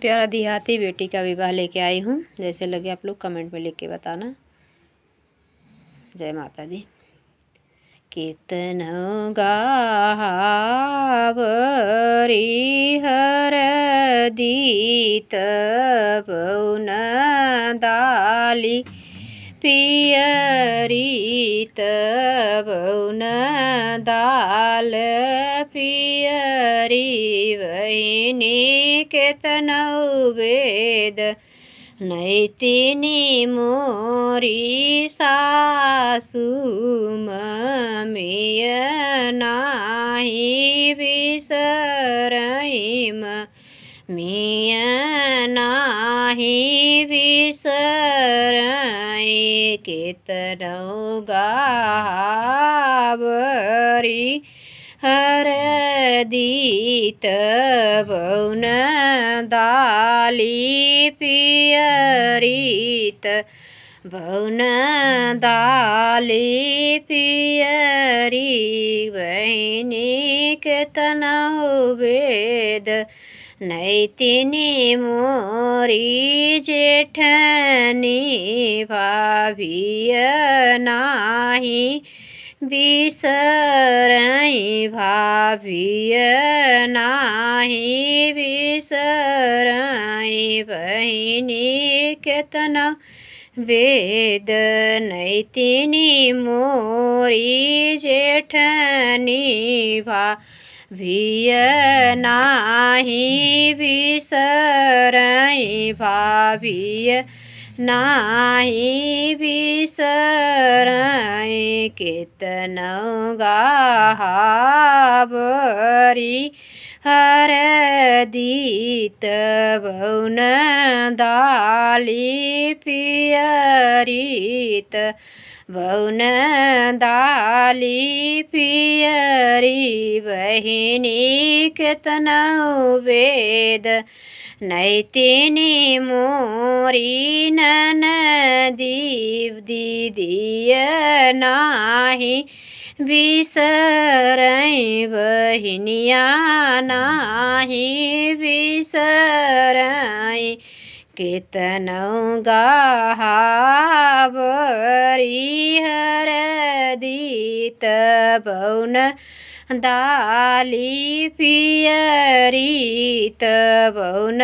प्यारा देहाती बेटी का विवाह लेके आई हूँ। जैसे लगे आप लोग कमेंट में लिख के बताना। जय माता दी। कीर्तन गावरी हर दीत पौन दाली पियरीत पौन दाल पियरी वहिनी केतन वेद नैतिनी मोरी सासु ममिय नाही बिसरहिम मिय नाही बिसरहि केतनौ गावरी हर दीत पौन दाली पियरीत पौन दाली पियरी बहिनी केतन वेद नैतिनी मोरी जेठनी भाभिय नाही बिसरहि भाभिय नाही बिसरहि बहिनी केतन वेद नैतिनी मोरी जेठनी भाभिय नाही बिसरहि भाभिय नाही बिसरहि केतनौ गावरी हर दीत पौन दाली पियरीत पौन दाली पियरी बहिनी केतन वेद नैतिनी मोरी ननदी दीदिय नाही बिसरहि बहिनिया नाही बिसरहि केतनौ गावरी हर दीत पौन दाली पियरीत पौन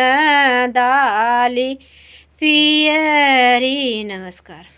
दाली पियरी। नमस्कार।